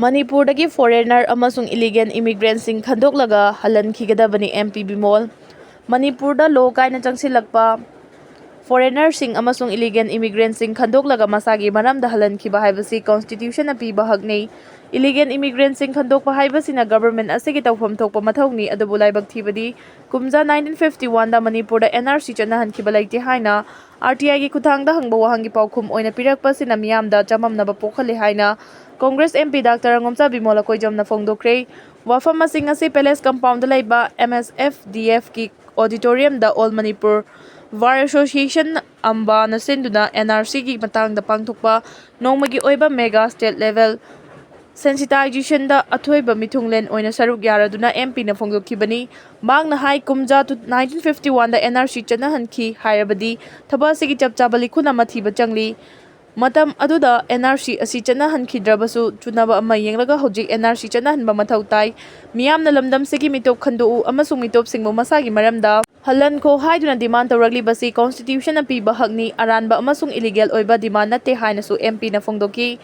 ꯃꯅꯤꯄꯨꯔꯗꯒꯤ ꯐꯣꯔꯦꯅꯔ ꯑꯃꯁꯨꯡ elegant ꯏꯃꯤꯒ꯭ꯔꯦꯟꯠꯁꯤꯡ ꯈꯟꯗꯣꯛꯂꯒ ꯍꯜꯍꯟꯈꯤꯒꯗꯕꯅꯤ MP Bimol. ꯃꯅꯤꯄꯨꯔꯗ ꯂꯣ ꯀꯥꯏꯅ ꯆꯪꯁꯤꯜꯂꯛꯄ ꯐꯣꯔꯦꯅꯔꯁꯤꯡ ꯑꯃꯁꯨꯡ ꯏꯂꯤꯒꯦꯟ ꯏꯃꯤꯒ꯭ꯔꯦꯟꯠꯁꯤꯡ ꯈꯟꯗꯣꯛꯂꯒ ꯃꯁꯥꯒꯤ ꯃꯔꯝꯗ ꯍꯜꯍꯟꯈꯤꯕ ꯍꯥꯏꯕꯁꯤ ꯀꯟꯁꯇꯤꯇ꯭ꯌꯨꯁꯟꯅ ꯄꯤꯕ ꯍꯛꯅꯤ꯫ ꯏꯂꯤꯒꯦꯟ ꯏꯃꯤꯒ꯭ꯔꯦꯟꯠꯁꯤꯡ ꯈꯟꯗꯣꯛꯄ ꯍꯥꯏꯕꯁꯤꯅ ꯒꯚꯔꯟꯃꯦꯟꯠ ꯑꯁꯤꯒꯤ ꯇꯧꯐꯝ ꯊꯣꯛꯄ ꯃꯊꯧꯅꯤ, ꯑꯗꯨꯕꯨ ꯂꯥꯏꯕꯛ ꯊꯤꯕꯗꯤ ꯀꯨꯝꯖꯥ 1951ꯗ ꯃꯅꯤꯄꯨꯔꯗ NRC ꯆꯠꯅꯍꯟꯈꯤꯕ ꯂꯩꯇꯦ ꯍꯥꯏꯅ RTIꯒꯤ ꯈꯨꯠꯊꯥꯡꯗ ꯍꯪꯕ ꯋꯥꯍꯪꯒꯤ ꯄꯥꯎꯈꯨꯝ ꯑꯣꯏꯅ ꯄꯤꯔꯛꯄꯁꯤꯅ ꯃꯤꯌꯥꯝꯗ ꯆꯃꯝꯅꯕ ꯄꯣꯛꯍꯜꯂꯦ ꯍꯥꯏꯅ ꯀꯣꯡꯒ꯭ꯔꯦꯁ MP ꯗꯥꯛꯇꯔ ꯑꯉꯣꯝꯆꯥ ꯕꯤꯃꯣꯜ ꯑꯀꯣꯏꯖꯝꯅ ꯐꯣꯡꯗꯣꯛꯈ꯭ꯔꯦ꯫ ꯋꯥꯐꯝꯁꯤꯡ ꯑꯁꯤ ꯄꯦꯂꯦꯁ ꯀꯝꯄꯥꯎꯟꯗ ꯂꯩꯕ MSFDFꯀꯤ ꯑꯣꯗꯤꯇꯣꯔꯤꯌꯝꯗ ꯑꯣꯜ ꯃꯅꯤꯄꯨꯔ ꯕꯥꯔ ꯑꯦꯁꯣꯁꯤꯌꯦꯁꯟ ꯑꯝꯕꯥꯅ ꯁꯤꯟꯗꯨꯅ NRCꯒꯤ ꯃꯇꯥꯡꯗ ꯄꯥꯡꯊꯣꯛꯄ ꯅꯣꯡꯃꯒꯤ ꯑꯣꯏꯕ ꯃꯦꯒꯥ ꯁ꯭ꯇꯦꯠ ꯂꯦꯚꯦꯜ ꯁꯦꯟꯁꯤꯇꯥꯏꯖꯦꯁꯟꯗ ꯑꯊꯣꯏꯕ ꯃꯤꯊꯨꯡꯂꯦꯟ ꯑꯣꯏꯅ ꯁꯔꯨꯛ ꯌꯥꯔꯗꯨꯅ MPꯅ ꯐꯣꯡꯗꯣꯛꯈꯤꯕꯅꯤ꯫ ꯃꯍꯥꯛꯅ ꯍꯥꯏ ꯀꯨꯝꯖꯥ 1951ꯗ NRC ꯆꯠꯅꯍꯟꯈꯤ ꯍꯥꯏꯔꯕꯗꯤ ꯊꯕꯛ ꯑꯁꯤꯒꯤ ꯆꯞ ꯆꯥꯕ ꯂꯤꯈꯨꯟ ꯑꯃ ꯊꯤꯕ ꯆꯪꯂꯤ꯫ ꯃꯇꯝ ꯑꯗꯨꯗ NRC ꯑꯁꯤ ꯆꯠꯅꯍꯟꯈꯤꯗ꯭ꯔꯕꯁꯨ ꯆꯨꯅꯕ ꯑꯃ ꯌꯦꯡꯂꯒ ꯍꯧꯖꯤꯛ NRC ꯆꯠꯅꯍꯟꯕ ꯃꯊꯧ ꯇꯥꯏ꯫ ꯃꯤꯌꯥꯝꯅ ꯂꯝꯗꯝꯁꯤꯒꯤ ꯃꯤꯇꯣꯞ ꯈꯟꯗꯣꯛꯎ ꯑꯃꯁꯨꯡ ꯃꯤꯇꯣꯞꯁꯤꯡꯕꯨ ꯃꯁꯥꯒꯤ ꯃꯔꯝꯗ ꯍꯜꯍꯟꯈꯣ ꯍꯥꯏꯗꯨꯅ ꯗꯤꯃꯥꯟ ꯇꯧꯔꯛꯂꯤꯕꯁꯤ ꯀꯟꯁꯇꯤꯇ꯭ꯌꯨꯁꯟꯅ ꯄꯤꯕ ꯍꯛꯅꯤ, ꯑꯔꯥꯟꯕ ꯑꯃꯁꯨꯡ ꯏꯂꯤꯒꯦꯜ ꯑꯣꯏꯕ ꯗꯤꯃꯥꯟ ꯅꯠꯇꯦ ꯍꯥꯏꯅꯁꯨ MPꯅ ꯐꯣꯡꯗꯣꯛꯈꯤ꯫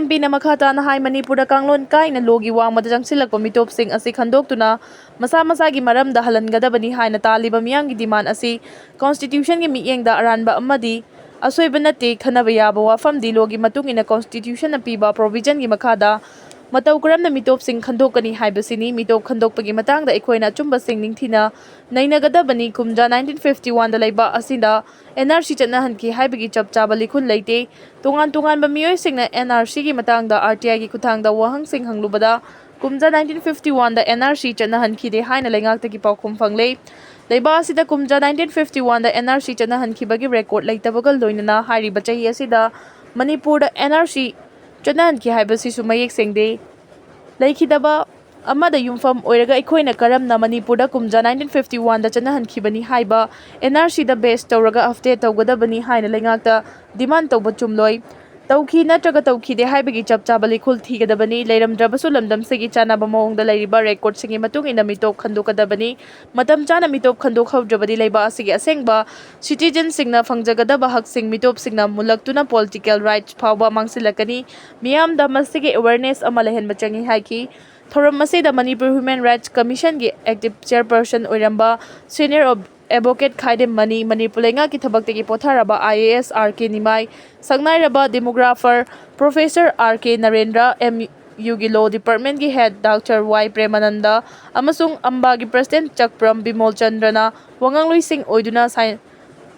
MPꯅ ꯃꯈꯥ ꯇꯥꯅ ꯍꯥꯏ ꯃꯅꯤꯄꯨꯔꯗ ꯀꯥꯡꯂꯣꯟ ꯀꯥꯏꯅ ꯂꯣꯒꯤ ꯋꯥꯡꯃꯗ ꯆꯪꯁꯤꯜꯂꯛꯄ ꯃꯤꯇꯣꯞꯁꯤꯡ ꯑꯁꯤ ꯈꯟꯗꯣꯛꯇꯨꯅ ꯃꯁꯥ ꯃꯁꯥꯒꯤ ꯃꯔꯝꯗ ꯍꯜꯍꯟꯒꯗꯕꯅꯤ ꯍꯥꯏꯅ ꯇꯥꯜꯂꯤꯕ ꯃꯤꯌꯥꯝꯒꯤ ꯗꯤꯃꯥꯟ ꯑꯁꯤ ꯀꯟꯁꯇꯤꯇ꯭ꯌꯨꯁꯟꯒꯤ ꯃꯤꯠꯌꯦꯡꯗ ꯑꯔꯥꯟꯕ ꯑꯃꯗꯤ ꯑꯁꯣꯏꯕ ꯅꯠꯇꯦ꯫ ꯈꯟꯅꯕ ꯌꯥꯕ ꯋꯥꯐꯝꯗꯤ ꯂꯣꯒꯤ ꯃꯇꯨꯡ ꯏꯟꯅ ꯀꯟꯁꯇꯤꯇ꯭ꯌꯨꯁꯟꯅ ꯄꯤꯕ ꯄ꯭ꯔꯣꯚꯤꯖꯟꯒꯤ ꯃꯈꯥꯗ ꯃꯇꯧ ꯀꯔꯝꯅ ꯃꯤꯇꯣꯞꯁꯤꯡ ꯈꯟꯗꯣꯛꯀꯅꯤ ꯍꯥꯏꯕꯁꯤꯅꯤ꯫ ꯃꯤꯇꯣꯞ ꯈꯟꯗꯣꯛꯄꯒꯤ ꯃꯇꯥꯡꯗ ꯑꯩꯈꯣꯏꯅ ꯑꯆꯨꯝꯕꯁꯤꯡ ꯅꯤꯡꯊꯤꯅ ꯅꯩꯅꯒꯗꯕꯅꯤ꯫ ꯀꯨꯝꯖꯥ 1951ꯗ ꯂꯩꯕꯥꯛ ꯑꯁꯤꯗ NRC ꯆꯠꯅꯍꯟꯈꯤ ꯍꯥꯏꯕꯒꯤ ꯆꯞ ꯆꯥꯕ ꯂꯤꯈꯨꯟ ꯂꯩꯇꯦ꯫ ꯇꯣꯉꯥꯟ ꯇꯣꯉꯥꯟꯕ ꯃꯤꯑꯣꯏꯁꯤꯡꯅ NRCꯒꯤ ꯃꯇꯥꯡꯗ RTIꯒꯤ ꯈꯨꯠꯊꯥꯡꯗ ꯋꯥꯍꯪꯁꯤꯡ ꯍꯪꯂꯨꯕꯗ ꯀꯨꯝꯖꯥ 1951ꯗ NRC ꯆꯠꯅꯍꯟꯈꯤꯗꯦ ꯍꯥꯏꯅ ꯂꯩꯉꯥꯛꯇꯒꯤ ꯄꯥꯎꯈꯨꯝ ꯐꯪꯂꯦ꯫ ꯂꯩꯕꯥꯛ ꯑꯁꯤꯗ ꯀꯨꯝꯖꯥ 1951ꯗ NRC ꯆꯠꯅꯍꯟꯈꯤꯕꯒꯤ ꯔꯦꯀꯣꯔꯗ ꯂꯩꯇꯕꯒ ꯂꯣꯏꯅꯅ ꯍꯥꯏꯔꯤꯕ ꯆꯍꯤ ꯑꯁꯤꯗ ꯃꯅꯤꯄꯨꯔꯗ NRC ꯆꯠꯅꯍꯟꯈꯤ ꯍꯥꯏꯕꯁꯤꯁꯨ ꯃꯌꯦꯛ ꯁꯦꯡꯗꯦ꯫ ꯂꯩꯈꯤꯗꯕ ꯑꯃꯗ ꯌꯨꯝꯐꯝ ꯑꯣꯏꯔꯒ ꯑꯩꯈꯣꯏꯅ ꯀꯔꯝꯅ ꯃꯅꯤꯄꯨꯔꯗ ꯀꯨꯝꯖꯥ 1951ꯗ ꯆꯠꯅꯍꯟꯈꯤꯕꯅꯤ ꯍꯥꯏꯕ NRCꯗ ꯕꯦꯖ ꯇꯧꯔꯒ ꯑꯞꯗꯦꯠ ꯇꯧꯒꯗꯕꯅꯤ ꯍꯥꯏꯅ ꯂꯩꯉꯥꯛꯇ ꯗꯤꯃꯥꯟ ꯇꯧꯕ ꯆꯨꯝꯂꯣꯏ꯫ ꯇꯧꯈꯤ ꯅꯠꯇ꯭ꯔꯒ ꯇꯧꯈꯤꯗꯦ ꯍꯥꯏꯕꯒꯤ ꯆꯞ ꯆꯥꯕ ꯂꯤꯈꯨꯜ ꯊꯤꯒꯗꯕꯅꯤ꯫ ꯂꯩꯔꯝꯗ꯭ꯔꯕꯁꯨ ꯂꯝꯗꯝꯁꯤꯒꯤ ꯆꯥꯟꯅꯕ ꯃꯑꯣꯡꯗ ꯂꯩꯔꯤꯕ ꯔꯦꯀꯣꯔꯗꯁꯤꯡꯒꯤ ꯃꯇꯨꯡ ꯏꯟꯅ ꯃꯤꯇꯣꯞ ꯈꯟꯗꯣꯛꯀꯗꯕꯅꯤ꯫ ꯃꯇꯝ ꯆꯥꯅ ꯃꯤꯇꯣꯞ ꯈꯟꯗꯣꯛꯍꯧꯗ꯭ꯔꯕꯗꯤ ꯂꯩꯕꯥꯛ ꯑꯁꯤꯒꯤ ꯑꯁꯦꯡꯕ ꯁꯤꯇꯤꯖꯟꯁꯤꯡꯅ ꯐꯪꯖꯒꯗꯕ ꯍꯛꯁꯤꯡ ꯃꯤꯇꯣꯞꯁꯤꯡꯅ ꯃꯨꯜꯂꯛꯇꯨꯅ ꯄꯣꯂꯤꯇꯤꯀꯦꯜ ꯔꯥꯏꯠꯁ ꯐꯥꯎꯕ ꯃꯥꯡꯁꯤꯜꯂꯛꯀꯅꯤ꯫ ꯃꯤꯌꯥꯝꯗ ꯃꯁꯤꯒꯤ ꯑꯦꯋꯦꯌꯔꯅꯦꯁ ꯑꯃ ꯂꯩꯍꯟꯕ ꯆꯪꯏ ꯍꯥꯏꯈꯤ꯫ ꯊꯧꯔꯝ ꯑꯁꯤꯗ ꯃꯅꯤꯄꯨꯔ ꯍ꯭ꯌꯨꯃꯦꯟ ꯔꯥꯏꯠꯁ ꯀꯝꯃꯤꯁꯟꯒꯤ ꯑꯦꯛꯇꯤꯕ ꯆꯦꯌꯔꯄꯔꯁꯟ ꯑꯣꯏꯔꯝꯕ ꯁꯤꯅꯤꯌꯔ ꯑꯦꯗꯚꯣꯀꯦꯠ ꯈꯥꯏꯗꯦꯝ ꯃꯅꯤ, ꯃꯅꯤꯄꯨꯔ ꯂꯩꯉꯥꯛꯀꯤ ꯊꯕꯛꯇꯒꯤ ꯄꯣꯊꯥꯔꯕ IAS RK ꯅꯤꯃꯥꯏ, ꯁꯛꯅꯥꯏꯔꯕ ꯗꯦꯃꯣꯒ꯭ꯔꯥꯐꯔ ꯄ꯭ꯔꯣꯐꯦꯁꯔ RK ꯅꯔꯦꯟꯗ꯭ꯔ, MUꯒꯤ ꯂꯣ ꯗꯤꯄꯥꯔꯠꯃꯦꯟꯠꯀꯤ ꯍꯦꯗ ꯗꯥꯛꯇꯔ Y ꯄ꯭ꯔꯦꯃꯥꯅꯟꯗ ꯑꯃꯁꯨꯡ ꯑꯝꯕꯥꯒꯤ ꯄ꯭ꯔꯁꯤꯗꯦꯟꯠ ꯆꯛꯄ꯭ꯔꯝ ꯕꯤꯃꯣꯜ ꯆꯟꯗ꯭ꯔꯅ ꯋꯥꯉꯥꯡꯂꯣꯏꯁꯤꯡ ꯑꯣꯏꯗꯨꯅ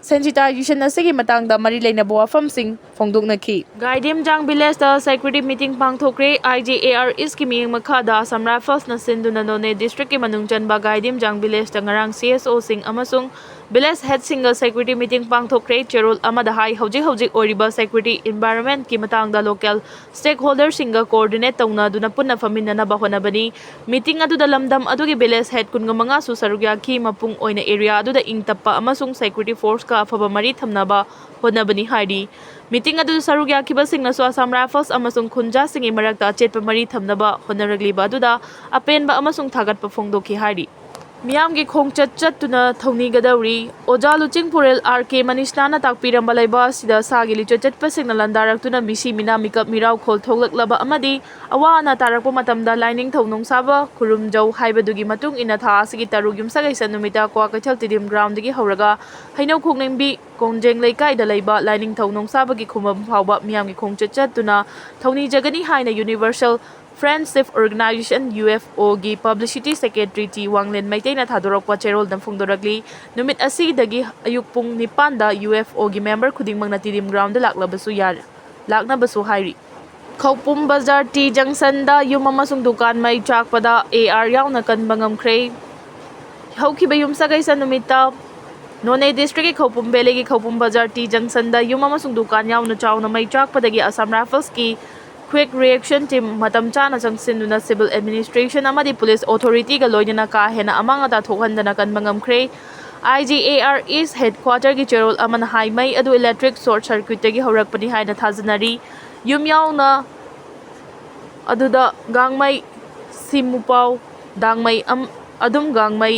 ꯁꯦꯟꯁꯤꯇꯥꯏꯖꯦꯁꯟ ꯑꯁꯤꯒꯤ ꯃꯇꯥꯡꯗ ꯃꯔꯤ ꯂꯩꯅꯕ ꯋꯥꯐꯝꯁꯤꯡ ꯐꯣꯡꯗꯣꯛꯅꯈꯤ꯫ ꯒꯥꯏꯗꯦꯝꯖꯥꯡ ꯚꯤꯂꯦꯖꯇ ꯁꯦꯀ꯭ꯌꯨꯔꯤꯇꯤ ꯃꯤꯇꯤꯡ ꯄꯥꯡꯊꯣꯛꯈ꯭ꯔꯦ꯫ IJAR ꯏꯁꯀꯤ ꯃꯤꯠꯌꯦꯡ ꯃꯈꯥꯗ ꯑꯁꯥꯝ ꯔꯥꯏꯐꯜꯁꯅ ꯁꯤꯟꯗꯨꯅ ꯅꯣꯅꯦ ꯗꯤꯁꯇ꯭ꯔꯤꯛꯀꯤ ꯃꯅꯨꯡ ꯆꯟꯕ ꯒꯥꯏꯗꯦꯝꯖꯥꯡ ꯚꯤꯂꯦꯖꯇ ꯉꯔꯥꯡ CSOꯁꯤꯡ ꯑꯃꯁꯨꯡ ꯚꯤꯂꯦꯖ ꯍꯦꯗꯁꯤꯡꯒ ꯁꯦꯀ꯭ꯌꯨꯔꯤꯇꯤ ꯃꯤꯇꯤꯡ ꯄꯥꯡꯊꯣꯛꯈ꯭ꯔꯦ꯫ ꯆꯦꯔꯣꯜ ꯑꯃꯗ ꯍꯥꯏ ꯍꯧꯖꯤꯛ ꯍꯧꯖꯤꯛ ꯑꯣꯏꯔꯤꯕ ꯁꯦꯀ꯭ꯌꯨꯔꯤꯇꯤ ꯏꯟꯚꯥꯏꯔꯟꯃꯦꯟꯠꯀꯤ ꯃꯇꯥꯡꯗ ꯂꯣꯀꯦꯜ ꯁ꯭ꯇꯦꯛꯍꯣꯜꯗꯔꯁꯤꯡꯒ ꯀꯣꯑꯣꯔꯗꯤꯅꯦꯠ ꯇꯧꯅꯗꯨꯅ ꯄꯨꯟꯅ ꯐꯝꯃꯤꯟꯅꯅꯕ ꯍꯣꯠꯅꯕꯅꯤ꯫ ꯃꯤꯇꯤꯡ ꯑꯗꯨꯗ ꯂꯝꯗꯝ ꯑꯗꯨꯒꯤ ꯚꯤꯂꯦꯖ ꯍꯦꯗ 45ꯁꯨ ꯁꯔꯨꯛ ꯌꯥꯈꯤ꯫ ꯃꯄꯨꯡ ꯑꯣꯏꯅ ꯑꯦꯔꯤꯌꯥ ꯑꯗꯨꯗ ꯏꯪ ꯇꯞꯄ ꯑꯃꯁꯨꯡ ꯁꯦꯀ꯭ꯌꯨꯔꯤꯇꯤ ꯐꯣꯔꯁꯀ ꯑꯐꯕ ꯃꯔꯤ ꯊꯝꯅꯕ ꯍꯣꯠꯅꯕꯅꯤ ꯍꯥꯏꯔꯤ꯫ ꯃꯤꯇꯤꯡ ꯑꯗꯨꯗ ꯁꯔꯨꯛ ꯌꯥꯈꯤꯕꯁꯤꯡꯅꯁꯨ ꯑꯁꯥꯝ ꯔꯥꯏꯐꯜꯁ ꯑꯃꯁꯨꯡ ꯈꯨꯟꯖꯥꯁꯤꯡꯒꯤ ꯃꯔꯛꯇ ꯑꯆꯦꯠꯄ ꯃꯔꯤ ꯊꯝꯅꯕ ꯍꯣꯠꯅꯔꯛꯂꯤꯕ ꯑꯗꯨꯗ ꯑꯄꯦꯟꯕ ꯑꯃꯁꯨꯡ ꯊꯥꯒꯠꯄ ꯐꯣꯡꯗꯣꯛꯈꯤ ꯍꯥꯏꯔꯤ꯫ ꯃꯤꯌꯥꯝꯒꯤ ꯈꯣꯡꯆꯠ ꯆꯠꯇꯨꯅ ꯊꯧꯅꯤꯒꯗꯧꯔꯤ꯫ ꯑꯣꯖꯥ ꯂꯨꯆꯤꯡꯄꯨꯔꯦꯜ RK ꯃꯅꯤꯁꯅꯥꯅ ꯇꯥꯛꯄꯤꯔꯝꯕ ꯂꯩꯕꯥꯛ ꯑꯁꯤꯗ ꯁꯥꯒꯤ ꯂꯤꯆꯠ ꯆꯠꯄꯁꯤꯡꯅ ꯂꯥꯟꯗꯥꯔꯛꯇꯨꯅ ꯃꯤꯁꯤ ꯃꯤꯅꯥ ꯃꯤꯀꯞ ꯃꯤꯔꯥꯎꯈꯣꯜ ꯊꯣꯛꯂꯛꯂꯕ ꯑꯃꯗꯤ ꯑꯋꯥ ꯑꯅꯥ ꯇꯥꯔꯛꯄ ꯃꯇꯝꯗ ꯂꯥꯏꯅꯤꯡꯊꯧ ꯅꯣꯡꯁꯥꯕ ꯈꯨꯔꯨꯝꯖꯧ ꯍꯥꯏꯕꯗꯨꯒꯤ ꯃꯇꯨꯡ ꯏꯟꯅ ꯊꯥ ꯑꯁꯤꯒꯤ 6 ꯌꯨꯝꯁꯀꯩꯁ ꯅꯨꯃꯤꯠꯇ ꯀ꯭ꯋꯥꯀꯩꯊꯦꯜ ꯇꯤꯗꯤꯝ ꯒ꯭ꯔꯥꯎꯟꯗꯒꯤ ꯍꯧꯔꯒ ꯍꯩꯅꯧ ꯈꯣꯛꯅꯤꯡꯕꯤ ꯀꯣꯡꯖꯦꯡ ꯂꯩꯀꯥꯏꯗ ꯂꯩꯕ ꯂꯥꯏꯅꯤꯡꯊꯧ ꯅꯣꯡꯁꯥꯕꯒꯤ ꯈꯨꯕꯝ ꯐꯥꯎꯕ ꯃꯤꯌꯥꯝꯒꯤ ꯈꯣꯡꯆꯠ ꯆꯠꯇꯨꯅ ꯊꯧꯅꯤꯖꯒꯅꯤ ꯍꯥꯏꯅ ꯌꯨꯅꯤꯚꯔꯁꯦꯜ ꯐ꯭ꯔꯦꯟꯗꯁꯤꯞ ꯑꯣꯔꯒꯅꯥꯏꯖꯦꯁꯟ UFOꯒꯤ ꯄꯕ꯭ꯂꯤꯁꯤꯇꯤ ꯁꯦꯀ꯭ꯔꯦꯇꯔꯤ T ꯋꯥꯡꯂꯦꯟ ꯃꯩꯇꯩꯅ ꯊꯥꯗꯣꯔꯛꯄ ꯆꯦꯔꯣꯜꯗ ꯐꯣꯡꯗꯣꯔꯛꯂꯤ꯫ ꯅꯨꯃꯤꯠ ꯑꯁꯤꯗꯒꯤ ꯑꯌꯨꯛ ꯄꯨꯡ 9ꯗ UFOꯒꯤ ꯃꯦꯝꯕꯔ ꯈꯨꯗꯤꯡꯃꯛꯅ ꯇꯤꯗꯤꯝ ꯒ꯭ꯔꯥꯎꯟꯗ ꯂꯥꯛꯅꯕꯁꯨ ꯍꯥꯏꯔꯤ꯫ ꯈꯧꯄꯨꯝ ꯕꯖꯥꯔ T ꯖꯪꯁꯟꯗ ꯌꯨꯝ ꯑꯃꯁꯨꯡ ꯗꯨꯀꯥꯟ ꯃꯩ ꯆꯥꯛꯄꯗ AR ꯌꯥꯎꯅ ꯀꯟꯕ ꯉꯝꯈ꯭ꯔꯦ꯫ ꯍꯧꯈꯤꯕ ꯌꯨꯝꯁꯀꯩꯁ ꯅꯨꯃꯤꯠꯇ ꯅꯣꯅꯦ ꯗꯤꯁꯇ꯭ꯔꯤꯛꯀꯤ ꯈꯧꯄꯨꯝ ꯚꯦꯂꯤꯒꯤ ꯈꯧꯄꯨꯝ ꯕꯖꯥꯔ T ꯖꯪꯁꯟꯗ ꯌꯨꯝ ꯑꯃꯁꯨꯡ ꯗꯨꯀꯥꯟ ꯌꯥꯎꯅ ꯆꯥꯎꯅ ꯃꯩ ꯆꯥꯛꯄꯗꯒꯤ ꯑꯁꯥꯝ ꯔꯥꯏꯐꯜꯁꯀꯤ ꯀ꯭ꯋꯤꯛ ꯔꯤꯑꯦꯛꯁꯟ ꯇꯤꯝ ꯃꯇꯝ ꯆꯥꯅ ꯆꯪꯁꯤꯟꯗꯨꯅ ꯁꯤꯚꯤꯜ ꯑꯦꯗꯃꯤꯅꯤꯁꯇ꯭ꯔꯦꯁꯟ ꯑꯃꯗꯤ ꯄꯨꯂꯤꯁ ꯑꯣꯊꯣꯔꯤꯇꯤꯒ ꯂꯣꯏꯅꯅ ꯀꯥ ꯍꯦꯟꯅ ꯑꯃꯥꯡ ꯑꯇꯥ ꯊꯣꯛꯍꯟꯗꯅ ꯀꯟꯕ ꯉꯝꯈ꯭ꯔꯦ꯫ IJAR ꯏꯁ ꯍꯦꯗꯀ꯭ꯋꯥꯔꯇꯔꯒꯤ ꯆꯦꯔꯣꯜ ꯑꯃꯅ ꯍꯥꯏ ꯃꯩ ꯑꯗꯨ ꯏꯂꯦꯛꯇ꯭ꯔꯤꯛ ꯁꯣꯔꯠ ꯁꯔꯀ꯭ꯌꯨꯠꯇꯒꯤ ꯍꯧꯔꯛꯄꯅꯤ ꯍꯥꯏꯅ ꯊꯥꯖꯅꯔꯤ꯫ ꯌꯨꯝ ꯌꯥꯎꯅ ꯑꯗꯨꯗ ꯒꯥꯡꯃꯩ, ꯁꯤꯃꯨꯄꯥꯎ, ꯗꯥꯡꯃꯩ, ꯑꯗꯨꯝ ꯒꯥꯡꯃꯩ,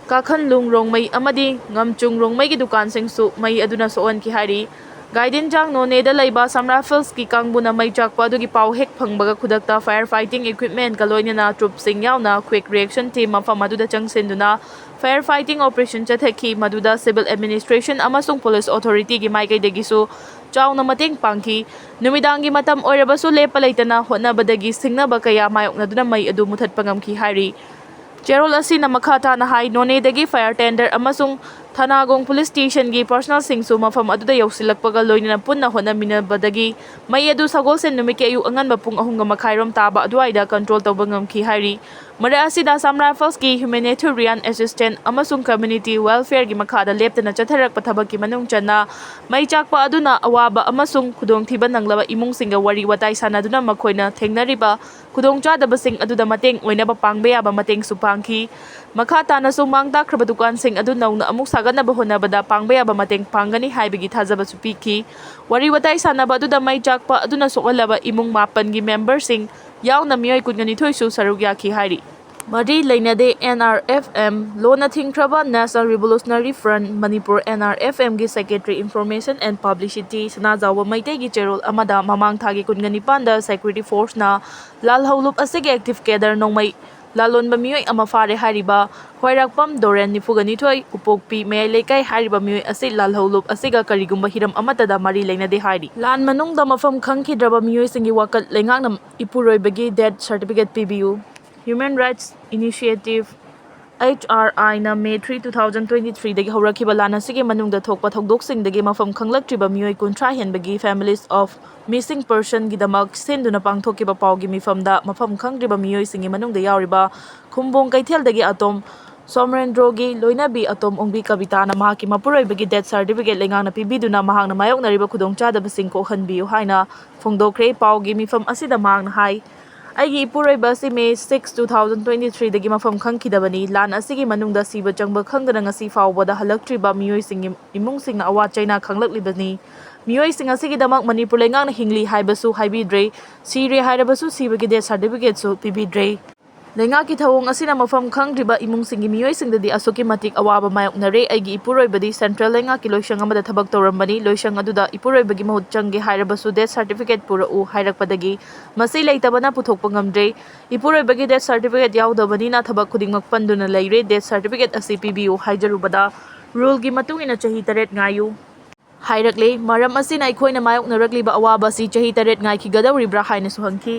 ꯀꯥꯈꯟꯂꯨꯡ ꯔꯣꯡꯃꯩ ꯑꯃꯗꯤ ꯉꯝꯆꯨꯡ ꯔꯣꯡꯃꯩꯒꯤ ꯗꯨꯀꯥꯟꯁꯤꯡꯁꯨ ꯃꯩ ꯑꯗꯨꯅ ꯁꯣꯛꯍꯟꯈꯤ ꯍꯥꯏꯔꯤ꯫ Gaidinjang Noneda Laiba Sam Rifles ki Kangbuna Mai Chakpa Adugi Pau Hek Phangbaga Khudakta firefighting equipment Kaloinana troopsing yauna quick reaction team mafam aduda changsinduna firefighting operation chathaki maduda civil administration amasung police authority gi maikaidagisu chauna mateng pangki numidangi matam oirabasu lepa leitana hotnabadagi singnaba kaya mayoknaduna mai adu muthatpa ngamki hairi Cherol asina makhata na hai Nonedagi fire tender amasung Thanagong police station gi personal singsu mafam aduda yausilakpaga loinana punna honaminabadagi mai adu sagolsen numike ayu angan mapung ahunga makhairom taba aduaida control tawba ngamki hairi mara asida Sam Rifles ki humanitarian assistant amasung community welfare gi makhada leptana chatharakpa thabaki manung channa mai chakpa aduna awaba amasung khudongthiba nanglaba imung singa wari watai sanaduna makhoina thengnariba khudongchadabasing aduda mateng oinaba pangbe yaba mateng supangki makhata na sumang takraba dukan sing adu nauna amuk saganaba honabada pangbe yaba mateng pangani haibigi thajaba supiki wari watai sanaba aduda mai chakpa aduna sokalaba imung mapan gi member sing yauna miyoi kungani thoisu sarugya ki hairi Mari Lainade NRFM Lona Thingkraba National Revolutionary Front Manipur NRFM gi Secretary Information and Publicity Sanajawa Maitei gi Cherol amada mamang thagi kungani panda security force na lalhaulup asige active cadre nongmai lalon bamiyoi ama fare hariba khwairakpam Doren nifugani thoi upokpi me lekai hariba miyoi ase lalhaulup asiga karigumba hiram amatada mari lainade hari lan manungda mafam khangkhidraba miyoi singi wakat lengakna ipuroibagi death certificate PBU Human Rights Initiative HRI na May 3, 2023 dagi haurakhiba lana sige manungda thokpa thokdoksing dagi mafam khanglaktriba miyoi kunthra henbagi families of missing person gidamak senduna pangthokiba paugi mifamda mafam khangdriba miyoi singi manungda yauriba khumbong kaithel dagi atom Somrendrogi loinabi atom ongbi kabita na mahaki mapuroibagi death certificate lengana pibiduna mahangna mayoknariba khudongchadabasing kokhanbiu haina phongdokre paugi mifam asida mahangna hai Aigi ipuroiba si May 6, 2023 dagi mafam khangkidabani lan asigi manungda siba changba khangdana ngasi fawbada halaktriba miyoi sing imung sing na awat chaina khanglaklibani miyoi sing asigi damak Manipur lengana hingli haibasu haibidre sire hairabasu sibagi death certificate su pibidre Lenga ki thawong asina mafam khangdriba imung singi miyoi singdadi asuki matik awaba mayoknare aigi ipuroibadi central lenga ki loisang amada thabak tawrambani loisang aduda ipuroibagi mahut changge hairabasu death certificate purau hairakpadagi masi leitabana puthokpa ngamdre ipuroibagi death certificate yaudabani na thabak khudingmak panduna leire death certificate asi PBU haijarubada rule gi matungina chahi 8 ngayu Hairakle maram asina aikoina mayoknaragliba awaba si chahi 8 ngaikigadawribra haina suhangki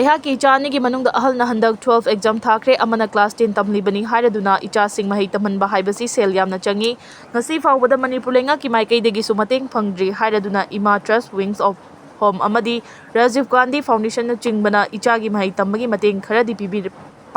aihaki chani gi manungda ahal na handak 12 exam thakre amana class 10 tamlibani hairaduna icha sing mahai tamanba haibasi sel yamna changi ngasi fawbada Manipur lenga ki maikaidagi sumateng phangdri hairaduna Ima Trust Wings of Home amadi Rajiv Gandhi Foundation na chingbana icha gi mahai tambagi mateng kharadi pibi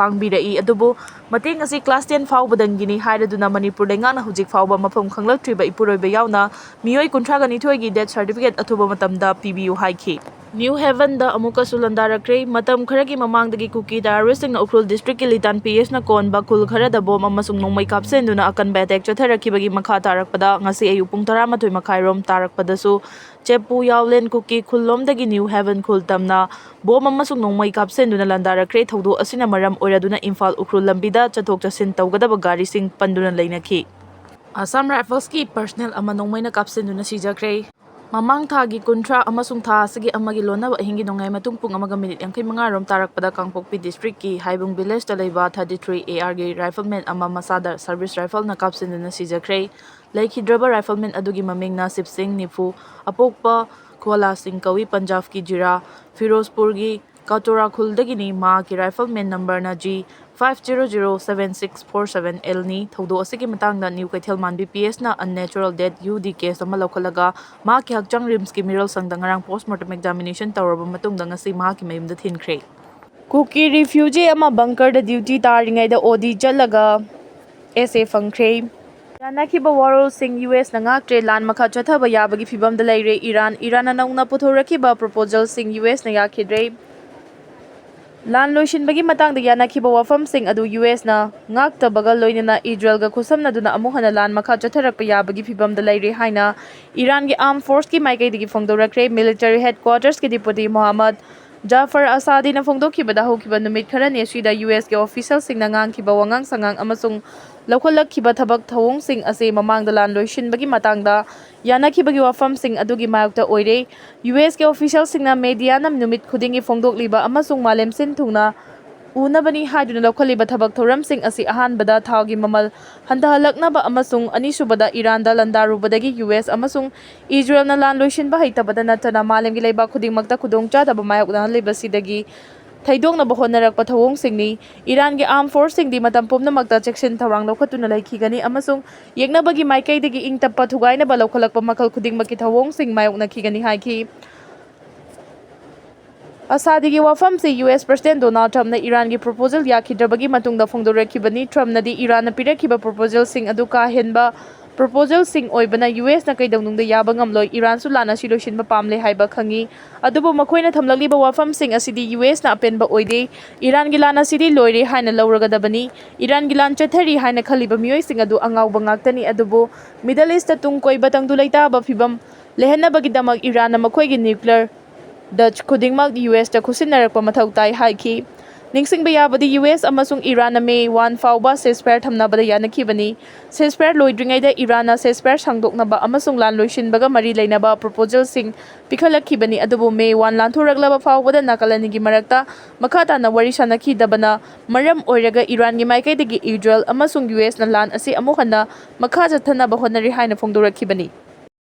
pangbirai adubu mateng asi class 10 fawbadangini hairaduna Manipur lenga na hujik fawba mafam khanglaktriba ipuroiba yauna miyoi kunthagani thoigi death certificate athuba matamda PBU haiki New Haven da amuka sulandarakre matam kharagi mamangdagi Kuki Darwising na Ukhrul District ki Litan PS na kon bakul khara da bom amasung nongmai kapsenduna akan batek chatharakibagi makha tarakpada ngasi ayu pung 12 makhairom tarakpadasu Chepu Yawlen Kuki khullomdagi New Haven khultamna bom amasung nongmai kapsenduna landarakre thodo asina maram oiraduna Imphal Ukhrul lambida chathok chasin tawgadaba gari sing panduna leinakhi Assam Rifles ki personnel ama nongmai na kapsenduna sijakre Mamang thagi kuntra amasung tha asigi amagi lonaba hingi nongai matung pung amaga minute 45 rom tarakpada Kangpokpi district ki Haibung village ta leiba 33 AR gi rifleman ama masada service rifle na kapsinduna sijakre laikhidraba rifleman adugi maming na Sip Singh Nifu apokpa Kuala Singh Kawi Punjab ki Jira Firozpur gi Katora Khuldagini ma ki rifleman number na G 5007647 Elni thodo asigi matangda New Kaithelman BPS na unnatural death UD case ama lokhalaga ma ki hakchang rims ki miral sangda ngarang postmortem examination tawraba matungda ngasi ma ki mayumda thinkhre Kuki refugee ama bunker da duty taringai da OD chalaga SA fangkhre Yanakhiba Warol Singh US na ngaktre lan makha chathaba yabagi fibam da leire Iran na nauna puthorakhiba proposal Singh US na yakhidre Lan loishinbagi matangda yanakhiba wafam sing adu US na ngaktabaga loinana Israel ga khusamnaduna amuhana lan makha chatharakpa yabagi fibamda leire haina Iran gi armed force ki maikaidagi phongdorakre military headquarters ki deputy Mohammad Jafar Asadina foꯡꯗꯣꯛꯈꯤꯕꯗ ꯍꯧꯈꯤꯕ ꯅꯨꯃꯤꯠ ꯈꯔꯅꯤ ꯑꯁꯤꯗ ꯌꯨꯑꯦꯁꯀꯤ ꯑꯣꯐꯤꯁꯤꯌꯦꯜꯁꯤꯡꯅ ꯉꯥꯡꯈꯤꯕ ꯋꯥꯉꯥꯡ ꯁꯉꯥꯡ ꯑꯃꯁꯨꯡ ꯂꯧꯈꯠꯂꯛꯈꯤꯕ ꯊꯕꯛ ꯊꯧꯑꯣꯡꯁꯤꯡ ꯑꯁꯤ ꯃꯃꯥꯡꯗ ꯂꯥꯟ ꯂꯣꯏꯁꯤꯟꯕꯒꯤ ꯃꯇꯥꯡꯗ ꯌꯥꯅꯈꯤꯕꯒꯤ ꯋꯥꯐꯝꯁꯤꯡ ꯑꯗꯨꯒꯤ ꯃꯥꯌꯣꯛꯇ ꯑꯣꯏꯔꯦ꯫ ꯌꯨꯑꯦꯁꯀꯤ ꯑꯣꯐꯤꯁꯤꯌꯦꯜꯁꯤꯡꯅ ꯃꯤꯗꯤꯌꯥꯅ ꯅꯨꯃꯤꯠ ꯈꯨꯗꯤꯡꯒꯤ ꯐꯣꯡꯗꯣꯛꯂꯤꯕ ꯑꯃꯁꯨꯡ ꯃꯥꯂꯦꯝ ꯁꯤꯟ ꯊꯨꯡꯅ ꯎꯅꯕꯅꯤ ꯍꯥꯏꯗꯨꯅ ꯂꯧꯈꯠꯂꯤꯕ ꯊꯕꯛ ꯊꯧꯔꯝꯁꯤꯡ ꯑꯁꯤ ꯑꯍꯥꯟꯕꯗ ꯊꯥꯎꯒꯤ ꯃꯃꯜ ꯍꯟꯊꯍꯜꯂꯛꯅꯕ ꯑꯃꯁꯨꯡ ꯑꯅꯤꯁꯨꯕꯗ ꯏꯔꯥꯟꯗ ꯂꯥꯟꯗꯥꯔꯨꯕꯗꯒꯤ ꯌꯨꯑꯦꯁ ꯑꯃꯁꯨꯡ ꯏꯖꯔꯦꯜꯅ ꯂꯥꯟ ꯂꯣꯏꯁꯤꯟꯕ ꯍꯩꯇꯕꯇ ꯅꯠꯇꯅ ꯃꯥꯂꯦꯝꯒꯤ ꯂꯩꯕꯥꯛ ꯈꯨꯗꯤꯡꯃꯛꯇ ꯈꯨꯗꯣꯡꯆꯥꯗꯕ ꯃꯥꯌꯣꯛꯅꯍꯜꯂꯤꯕꯁꯤꯗꯒꯤ ꯊꯩꯗꯣꯛꯅꯕ ꯍꯣꯠꯅꯔꯛꯄ ꯊꯧꯑꯣꯡꯁꯤꯡꯅꯤ꯫ ꯏꯔꯥꯟꯒꯤ ꯑꯥꯔꯝ ꯐꯣꯔꯁꯁꯤꯡꯗꯤ ꯃꯇꯝ ꯄꯨꯝꯅꯃꯛꯇ ꯆꯦꯛꯁꯤꯟ ꯊꯧꯔꯥꯡ ꯂꯧꯈꯠꯇꯨꯅ ꯂꯩꯈꯤꯒꯅꯤ ꯑꯃꯁꯨꯡ ꯌꯦꯛꯅꯕꯒꯤ ꯃꯥꯏꯀꯩꯗꯒꯤ ꯏꯪ ꯇꯞꯄ ꯊꯨꯒꯥꯏꯅꯕ ꯂꯧꯈꯠꯂꯛꯄ ꯃꯈꯜ ꯈꯨꯗꯤꯡꯃꯛꯀꯤ ꯊꯧꯑꯣꯡꯁꯤꯡ ꯃꯥꯌꯣꯛꯅꯈꯤꯒꯅꯤ ꯍꯥꯏꯈꯤ꯫ ꯑꯁꯥꯗꯤꯒꯤ ꯋꯥꯐꯝꯁꯤ ꯌꯨꯑꯦꯁ ꯄ꯭ꯔꯁꯤꯗꯦꯟꯠ ꯗꯣꯅꯥꯜꯗ ꯇ꯭ꯔꯝꯞꯅ ꯏꯔꯥꯟꯒꯤ ꯄ꯭ꯔꯣꯄꯣꯖꯦꯜ ꯌꯥꯈꯤꯗ꯭ꯔꯕꯒꯤ ꯃꯇꯨꯡꯗ ꯐꯣꯡꯗꯣꯔꯛꯈꯤꯕꯅꯤ꯫ ꯇ꯭ꯔꯝꯞꯅꯗꯤ ꯏꯔꯥꯟꯅ ꯄꯤꯔꯛꯈꯤꯕ ꯄ꯭ꯔꯣꯄꯣꯖꯦꯜꯁꯤꯡ ꯑꯗꯨ ꯀꯥ ꯍꯦꯟꯕ ꯄ꯭ꯔꯣꯄꯣꯖꯦꯜꯁꯤꯡ ꯑꯣꯏꯕꯅ ꯌꯨꯑꯦꯁꯅ ꯀꯩꯗꯧꯅꯨꯡꯗ ꯌꯥꯕ ꯉꯝꯂꯣꯏ, ꯏꯔꯥꯟꯁꯨ ꯂꯥꯟ ꯑꯁꯤ ꯂꯣꯏꯁꯤꯟꯕ ꯄꯥꯝꯂꯦ ꯍꯥꯏꯕ ꯈꯪꯏ꯫ ꯑꯗꯨꯕꯨ ꯃꯈꯣꯏꯅ ꯊꯝꯂꯛꯂꯤꯕ ꯋꯥꯐꯝꯁꯤꯡ ꯑꯁꯤꯗꯤ ꯌꯨꯑꯦꯁꯅ ꯑꯄꯦꯟꯕ ꯑꯣꯏꯗꯦ꯫ ꯏꯔꯥꯟꯒꯤ ꯂꯥꯟ ꯑꯁꯤꯗꯤ ꯂꯣꯏꯔꯦ ꯍꯥꯏꯅ ꯂꯧꯔꯒꯗꯕꯅꯤ꯫ ꯏꯔꯥꯟꯒꯤ ꯂꯥꯟ ꯆꯠꯊꯔꯤ ꯍꯥꯏꯅ ꯈꯜꯂꯤꯕ ꯃꯤꯑꯣꯏꯁꯤꯡ ꯑꯗꯨ ꯑꯉꯥꯎꯕ ꯉꯥꯛꯇꯅꯤ꯫ ꯑꯗꯨꯕꯨ ꯃꯤꯗꯜ ꯏꯁꯇ ꯇꯨꯡ ꯀꯣꯏꯕ ꯇꯪꯗꯨ ꯂꯩꯇꯥꯕ ꯐꯤꯚꯝ ꯂꯩꯍꯟꯅꯕꯒꯤꯗꯃꯛ ꯏꯔꯥꯟꯅ ꯃꯈꯣꯏꯒꯤ ꯅ꯭ꯌꯨꯀ꯭ꯂꯤꯌꯔ ꯗꯆ ꯈꯨꯗꯤꯡꯃꯛ ꯌꯨꯑꯦꯁꯇ ꯈꯨꯠꯁꯤꯟꯅꯔꯛꯄ ꯃꯊꯧ ꯇꯥꯏ ꯍꯥꯏꯈꯤ꯫ ꯅꯤꯡꯁꯤꯡꯕ ꯌꯥꯕꯗꯤ ꯌꯨꯑꯦꯁ ꯑꯃꯁꯨꯡ ꯏꯔꯥꯟꯅ ꯃꯦ 1 ꯐꯥꯎꯕ ꯁꯤꯖꯐꯥꯌꯔ ꯊꯝꯅꯕꯗ ꯌꯥꯅꯈꯤꯕꯅꯤ꯫ ꯁꯤꯖꯐꯥꯌꯔ ꯂꯣꯏꯗ꯭ꯔꯤꯉꯩꯗ ꯏꯔꯥꯟꯅ ꯁꯤꯖꯐꯥꯌꯔ ꯁꯥꯡꯗꯣꯛꯅꯕ ꯑꯃꯁꯨꯡ ꯂꯥꯟ ꯂꯣꯏꯁꯤꯟꯕꯒ ꯃꯔꯤ ꯂꯩꯅꯕ ꯄ꯭ꯔꯣꯄꯣꯖꯦꯜꯁꯤꯡ ꯄꯤꯈꯠꯂꯛꯈꯤꯕꯅꯤ꯫ ꯑꯗꯨꯕꯨ ꯃꯦ 1 ꯂꯥꯟꯊꯣꯔꯛꯂꯕ ꯐꯥꯎꯕꯗ ꯅꯥꯀꯜ ꯑꯅꯤꯒꯤ ꯃꯔꯛꯇ ꯃꯈꯥ ꯇꯥꯅ ꯋꯥꯔꯤ ꯁꯥꯅꯈꯤꯗꯕꯅ ꯃꯔꯝ ꯑꯣꯏꯔꯒ ꯏꯔꯥꯟꯒꯤ ꯃꯥꯏꯀꯩꯗꯒꯤ ꯏꯖꯔꯦꯜ ꯑꯃꯁꯨꯡ ꯌꯨꯑꯦꯁꯅ ꯂꯥꯟ ꯑꯁꯤ ꯑꯃꯨꯛ ꯍꯟꯅ ꯃꯈꯥ ꯆꯠꯊꯅꯕ ꯍꯣꯠꯅꯔꯤ ꯍꯥꯏꯅ ꯐꯣꯡꯗꯣꯔꯛꯈꯤꯕꯅꯤ꯫